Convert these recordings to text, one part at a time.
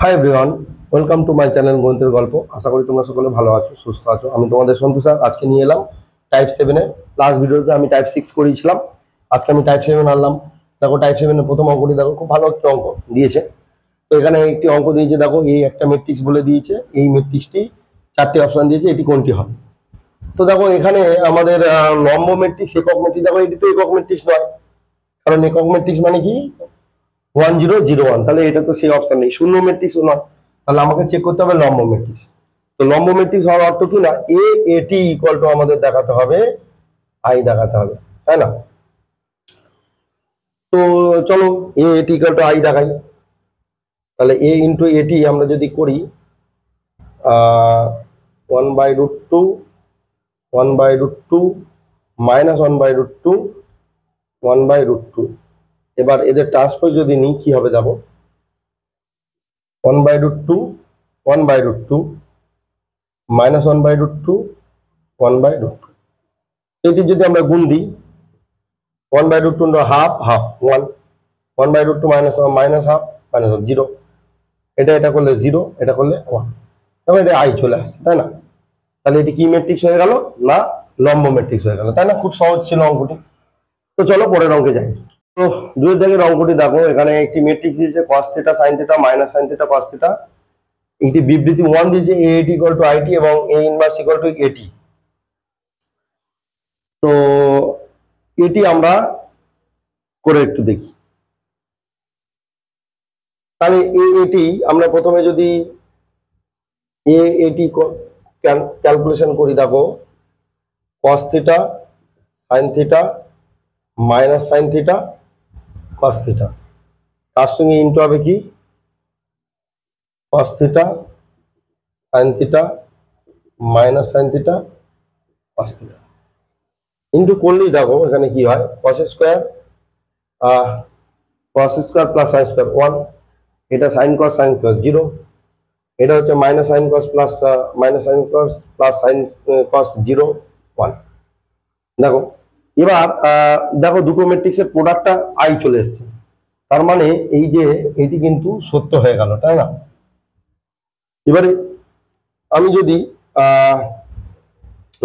Hi everyone, welcome to my channel গণিতের গল্প। আশা করি তোমরা সকলে ভালো আছো, সুস্থ আছো। আমি তোমাদের সন্তু স্যার। আজকে নিয়ে এলাম টাইপ 7-এর। লাস্ট ভিডিওতে আমি টাইপ 6 করিয়েছিলাম, আজকে আমি টাইপ 7 আনলাম। দেখো টাইপ 7-এর প্রথম অঙ্কটি দেখো, খুব ভালো একটা অঙ্ক দিয়েছে। তো এখানে একটি অঙ্ক দিয়েছে, দেখো এই একটা ম্যাট্রিক্স বলে দিয়েছে, এই ম্যাট্রিক্সটি চারটি অপশন দিয়েছে, এটি কোনটি হবে। তো দেখো এখানে আমাদের লম্ব ম্যাট্রিক্স, একক ম্যাট্রিক্স, দেখো এটি তো একক ম্যাট্রিক্স নয়, কারণ একক ম্যাট্রিক্স মানে কি 1001, তাহলে এটা তো সেই অপশন নেই। শূন্য ম্যাট্রিক্সও নয়, তাহলে আমাকে চেক করতে হবে লম্ব ম্যাট্রিক্স। তো লম্ব ম্যাট্রিক্স হওয়ার অর্থ কি না, এ এটি ইকুয়াল টু আমাদের দেখাতে হবে আই দেখাতে হবে, তাই না? তো চলো এ এটি ইকুয়াল টু আই দেখাই। তাহলে এ ইন্টু এটি আমরা যদি করি 1/√2 1/√2 মাইনাস 1/√2 1/√2। এবার এদের ট্রান্সপোজ যদি নিই কি হবে দেখো, 1/√2 1/√2 মাইনাস 1/√2 1/√2। এটি যদি আমরা গুণ দিই 1/√2 half half 1, 1/√2 minus half minus half 0, এটা করলে 0, এটা করলে 1, তবে এটা আই চলে আসছে, তাই না? তাহলে এটি কি ম্যাট্রিক্স হয়ে গেল না, লম্ব ম্যাট্রিক্স হয়ে গেল, তাই না? খুব সহজ ছিল অঙ্কটি। তো চলো পরের অঙ্কে যাই। তো দুই দাগের অঙ্কটি দেখো, এখানে একটি ম্যাট্রিক্স দিয়েছে cos θ sin θ minus sin θ cos θ। একটি বিবৃতি 1 দিয়েছে a এটি ইকুয়াল টু আইটি এবং a ইনভার্স ইকুয়াল টু এটি। তো এটি আমরা করে একটু দেখি। তাহলে এটি আমরা প্রথমে যদি এটি ক্যালকুলেশন করি, দেখো cos θ sin θ minus sin θ cos θ, তার সঙ্গে ইন্টু হবে কি cos θ sin θ minus sin θ cos θ। Into করলেই দেখো এখানে কি হয়, cos square plus sin square 1, এটা sin cos 0, এটা হচ্ছে minus sin cos plus sin cos plus sin cos 0 1। দেখো এবার দেখো দুটো ম্যাট্রিক্সের প্রোডাক্টটা আই চলে এসছে, তার মানে এই যে এটি কিন্তু সত্য হয়ে গেল, তাই না? এবারে আমি যদি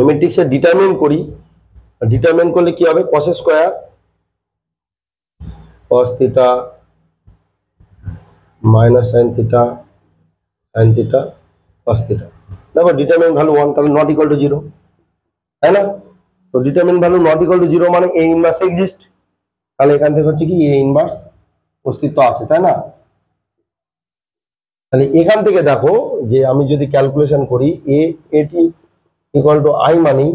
ম্যাট্রিক্সের ডিটারমিন করি, ডিটারমিন করলে কি হবে, cos square cos θ minus sin θ sin θ cos θ। দেখো ডিটারমিন ভ্যালু 1, তাহলে নট ইকুয়াল টু 0, তাই না? তো determine value not equal to 0 মানে এ ইনভার্স এক্সিস্ট, তাহলে এখান থেকে হচ্ছে কি এ ইনভার্স অস্তিত্ব আছে, তাই না? তাহলে এখান থেকে দেখো যে আমি যদি ক্যালকুলেশন করি এটি ইকুয়াল টু আই মানি,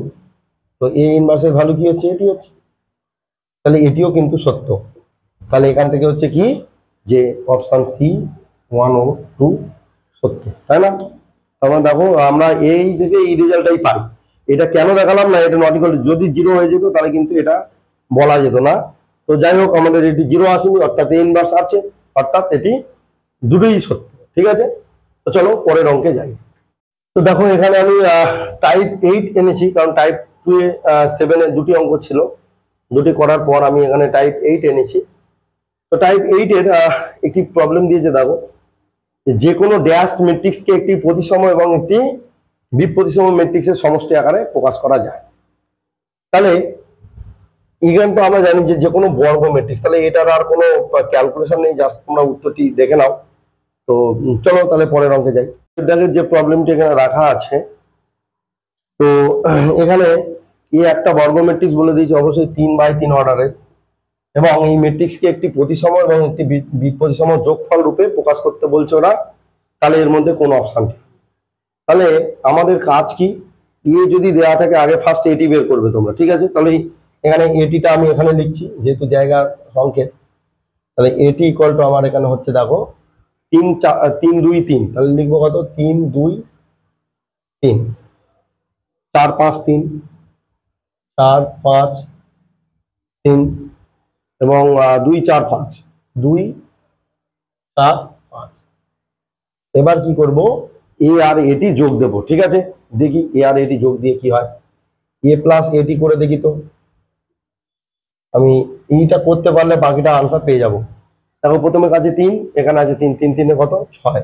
তো এ ইনভার্সের ভ্যালু কি হচ্ছে, এটি হচ্ছে, তাহলে এটিও কিন্তু সত্য। তাহলে এখান থেকে হচ্ছে কি যে অপশন সি 1 ও 2 সত্য, তাই না? তখন দেখো আমরা এই থেকে এই রেজাল্টটাই পাই। এটা কেন দেখালাম না, এটা নট ইকুয়াল টু, যদি 0 হয়ে যেত তাহলে কিন্তু এটা বলা যেত না। তো যাই হোক আমাদের এটি 0 আসেনি, অর্থাৎ এ ইনভার্স আছে, অর্থাৎ এটি দুটোই সত্য, ঠিক আছে? তো চলো পরের অঙ্কে যাই। তো দেখো এখানে আমি টাইপ 8 এনেছি, কারণ টাইপ 2 এ 7 এর দুটি অঙ্ক ছিল, দুটি করার পর আমি এখানে টাইপ 8 এনেছি। তো টাইপ 8 এর একটি প্রবলেম দিয়েছে, দেখো যে কোনো ড্যাশ ম্যাট্রিক্সকে একটি প্রতিসম এবং একটি বিপ্রতিসম ম্যাট্রিক্সের সমষ্টি আকারে প্রকাশ করা যায়। তাহলে ইগেন তো আমরা জানি যে কোনো বর্গ ম্যাট্রিক্স, তাহলে এটার আর কোনো ক্যালকুলেশন নেই, জাস্ট তোমরা উত্তরটি দেখে নাও। তো চলো তাহলে পরের অঙ্কে যাই। দেখো যে প্রবলেমটি এখানে রাখা আছে, তো এখানে একটা বর্গ ম্যাট্রিক্স বলে দিয়েছে, অবশ্যই 3/3 অর্ডারের, এবং এই ম্যাট্রিক্সকে একটি প্রতিসম এবং একটি বিপ্রতিসম যোগফল রূপে প্রকাশ করতে বলছে ওরা। তাহলে এর মধ্যে কোন অপশনটি, তাহলে আমাদের কাজ কি, যদি দেওয়া থাকে আগে ফার্স্ট এটি বের করবে তোমরা, ঠিক আছে? তাহলে এখানে এটিটা আমি এখানে লিখছি যেহেতু জায়গার সংকেত। তাহলে এটি ইকুয়াল টু আমার এখানে হচ্ছে দেখো 3 2 3, তাহলে লিখবো কত, 3 2 3, 4 5 3, 4 5 3 এবং 2 4 5, 2 4 5। এবার কি করব, এ আর এটি যোগ দেব, ঠিক আছে? দেখি এ আর এটি যোগ দিয়ে কি হয়, এ প্লাস এটি করে দেখি। তো আমি এইটা করতে পারলে বাকিটা আনসার পেয়ে যাব। দেখো প্রথমে কাছে 3, এখানে আছে 3, 3 3 কত 6,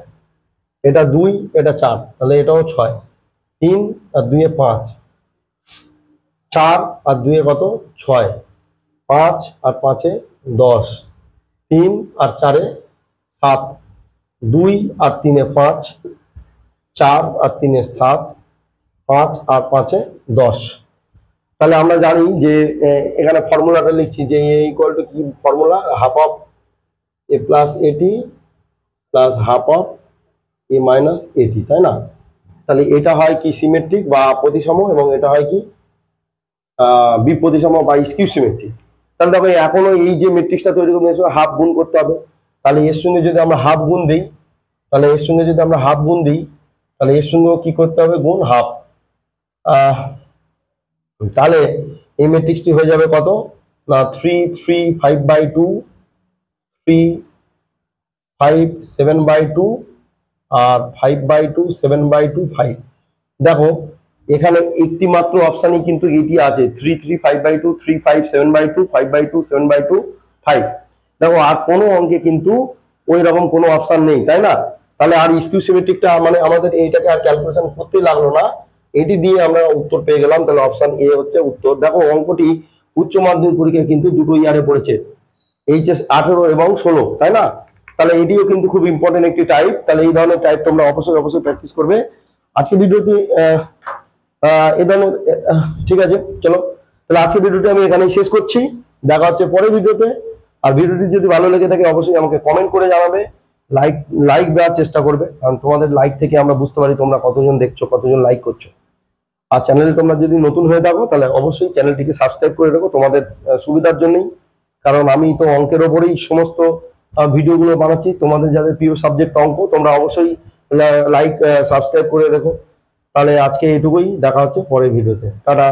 এটা 2, এটা 4, তাহলে এটাও 6, 3 আর 2 এ 5, 4 আর 2 এ কত 6, 5 আর 5 এ 10, 3 আর 4 এ 7, 2 আর 3 এ 5, 4 আর 3 এ 7, 5 আর 5 এ 10। তাহলে আমরা জানি যে এখানে ফর্মুলাটা লিখছি যে এ ইকুয়াল টু কি formula, half of A plus এটি plus half of A minus এটি, তাই না? তাহলে এটা হয় কি সিমেট্রিক বা প্রতিসম, এবং এটা হয় কি বিপ্রতিসম বা স্কিউ সিমেট্রিক। তাহলে দেখো এখনো এই যে ম্যাট্রিক্সটা তৈরি করবো এর সঙ্গে হাফ গুণ করতে হবে। তাহলে এর সঙ্গে যদি আমরা হাফ গুণ দিই, তাহলে এর সঙ্গে যদি আমরা হাফ গুণ দিই, তাহলে এর সঙ্গেও কি করতে হবে, গুণ হাফ। তাহলে এই ম্যাট্রিক্সটি হয়ে যাবে কত না 3 3 5/2, 3 5 7/2 আর 5/2 7/2 5। দেখো এখানে একটি মাত্র অপশনই কিন্তু এটি আছে, 3 3 5/2, 3 5 7/2, 5/2 7/2 5। দেখো আর কোনো অঙ্কে কিন্তু ওই রকম কোনো অপশন নেই, তাই না? তাহলে আর স্কিউ সিমেট্রিকটা মানে আমাদের এইটাকে আর ক্যালকুলেশন করতেই লাগলো না, এটি দিয়ে আমরা উত্তর পেয়ে গেলাম। তাহলে অপশন এ হচ্ছে উত্তর। দেখো অঙ্কটি উচ্চ মাধ্যমিক পরীক্ষায় কিন্তু দুটো ইয়ারে পড়েছে, এইচএস 18 এবং 16, তাই না? তাহলে এটিও কিন্তু খুব ইম্পর্টেন্ট একটি টাইপ। তাহলে এই ধরনের টাইপ তোমরা অবশ্যই প্র্যাকটিস করবে। আজকে ভিডিওটি এই ধরনের ঠিক আছে, চলো তাহলে আজকে ভিডিওটি আমি এখানেই শেষ করছি। দেখা হচ্ছে পরের ভিডিওতে। আর ভিডিওটি যদি ভালো লেগে থাকে অবশ্যই আমাকে কমেন্ট করে জানাবে, লাইক দেওয়ার চেষ্টা করবে, কারণ তোমাদের লাইক থেকে আমরা বুঝতে পারি তোমরা কতজন দেখছো, কতজন লাইক করছো। আর চ্যানেলে তোমরা যদি নতুন হয়ে থাকো তাহলে অবশ্যই চ্যানেলটিকে সাবস্ক্রাইব করে রাখো তোমাদের সুবিধার জন্যই, কারণ আমি তো অঙ্কের ওপরেই সমস্ত ভিডিওগুলো বানাচ্ছি। তোমাদের যাদের প্রিয় সাবজেক্ট অঙ্ক, তোমরা অবশ্যই লাইক সাবস্ক্রাইব করে রেখো। তাহলে আজকে এইটুকুই, দেখা হচ্ছে পরের ভিডিওতে, টাটা।